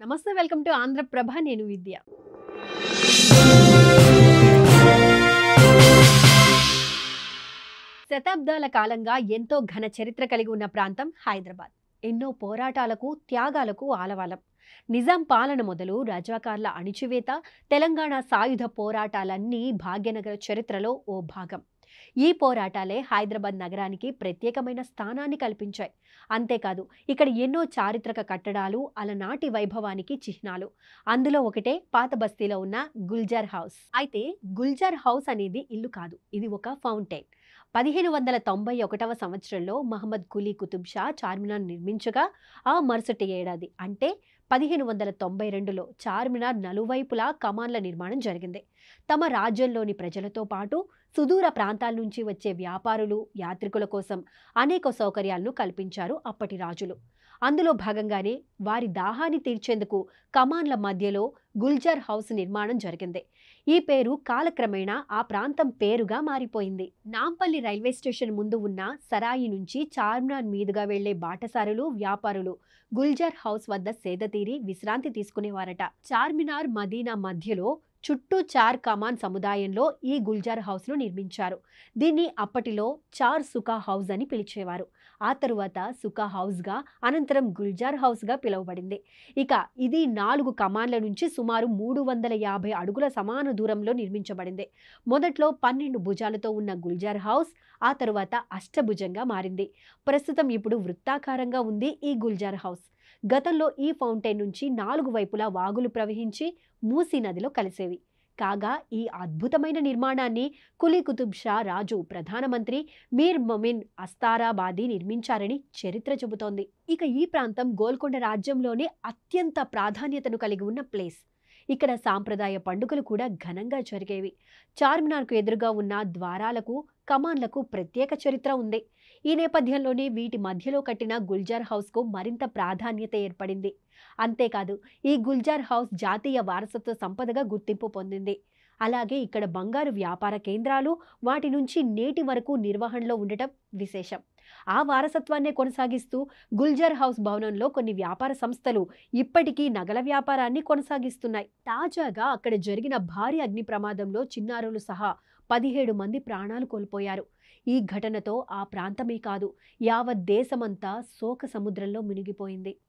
నమస్తే, welcome to Andhraprabha. నేను విద్య. శతాబ్దాల కాలంగా ఎంతో ఘన చరిత్ర కలిగి ఉన్న ప్రాంతం హైదరాబాద్. ఎన్నో పోరాటాలకు, త్యాగాలకు ఆలవాలం. నిజాం పాలన మొదలు రజాకార్ల అణిచివేత, తెలంగాణ సాయుధ పోరాటాలన్నీ భాగ్యనగర చరిత్రలో ఓ భాగం. ఈ పోరాటాలే హైదరాబాద్ నగరానికి ప్రత్యేకమైన స్థానాన్ని కల్పించాయి. అంతేకాదు, ఇక్కడ ఎన్నో చారిత్రక కట్టడాలు, అలనాటి వైభవానికి చిహ్నాలు. అందులో ఒకటే పాత బస్తీలో ఉన్న గుల్జార్ హౌస్. అయితే గుల్జార్ హౌస్ అనేది ఇల్లు కాదు, ఇది ఒక ఫౌంటైన్. 1591వ సంవత్సరంలో మహమ్మద్ కులీ కుతుబ్ షా చార్మినార్ నిర్మించగా, ఆ మరుసటి ఏడాది అంటే 1592లో చార్మినార్ నలువైపులా కమాన్ల నిర్మాణం జరిగింది. తమ రాజ్యంలోని ప్రజలతో పాటు సుదూర ప్రాంతాల నుంచి వచ్చే వ్యాపారులు, యాత్రికుల కోసం అనేక సౌకర్యాలను కల్పించారు అప్పటి రాజులు. అందులో భాగంగానే వారి దాహాన్ని తీర్చేందుకు కమాన్ల మధ్యలో గుల్జార్ హౌస్ నిర్మాణం జరిగింది. ఈ పేరు కాలక్రమేణా ఆ ప్రాంతం పేరుగా మారిపోయింది. నాంపల్లి రైల్వే స్టేషన్ ముందు ఉన్న సరాయి నుంచి చార్మినార్ మీదుగా వెళ్లే బాటసారులు, వ్యాపారులు గుల్జార్ హౌస్ వద్ద సేదతీరి విశ్రాంతి తీసుకునేవారట. చార్మినార్, మదీనా మధ్యలో చుట్టూ చార్ కమాన్ సముదాయంలో ఈ గుల్జార్ హౌస్ను నిర్మించారు. దీన్ని అప్పటిలో చార్ సుకా హౌస్ అని పిలిచేవారు. ఆ తరువాత సుకా హౌస్గా, అనంతరం గుల్జార్ హౌస్గా పిలువబడింది. ఇక ఇది 4 కమాన్ల నుంచి సుమారు 350 అడుగుల సమాన దూరంలో నిర్మించబడింది. మొదట్లో 12 భుజాలతో ఉన్న గుల్జార్ హౌస్ ఆ తరువాత అష్టభుజంగా మారింది. ప్రస్తుతం ఇప్పుడు వృత్తాకారంగా ఉంది ఈ గుల్జార్ హౌస్. గతంలో ఈ ఫౌంటైన్ నుంచి 4 వైపులా వాగులు ప్రవహించి మూసీ నదిలో కలిసేవి. కాగా ఈ అద్భుతమైన నిర్మాణాన్ని కులీ కుతుబ్ షా రాజు ప్రధానమంత్రి మీర్ మొమిన్ అస్తారాబాదీ నిర్మించారని చరిత్ర చెబుతోంది. ఇక ఈ ప్రాంతం గోల్కొండ రాజ్యంలోనే అత్యంత ప్రాధాన్యతను కలిగి ఉన్న ప్లేస్. ఇక్కడ సాంప్రదాయ పండుగలు కూడా ఘనంగా జరిగేవి. చార్మినార్కు ఎదురుగా ఉన్న ద్వారాలకు, కమాన్లకు ప్రత్యేక చరిత్ర ఉంది. ఈ నేపథ్యంలోనే వీటి మధ్యలో కట్టిన గుల్జార్ హౌస్కు మరింత ప్రాధాన్యత ఏర్పడింది. అంతేకాదు, ఈ గుల్జార్ హౌస్ జాతీయ వారసత్వ సంపదగా గుర్తింపు పొందింది. అలాగే ఇక్కడ బంగారు వ్యాపార కేంద్రాలు, వాటి నుంచి నేటి వరకు నిర్వహణలో ఉండటం విశేషం. ఆ వారసత్వాన్నే కొనసాగిస్తూ గుల్జార్ హౌస్ భవనంలో కొన్ని వ్యాపార సంస్థలు ఇప్పటికీ నగల వ్యాపారాన్ని కొనసాగిస్తున్నాయి. తాజాగా అక్కడ జరిగిన భారీ అగ్ని ప్రమాదంలో చిన్నారులు సహా 17 మంది ప్రాణాలు కోల్పోయారు. ఈ ఘటనతో ఆ ప్రాంతమే కాదు, యావత్ దేశమంతా శోక సముద్రంలో మునిగిపోయింది.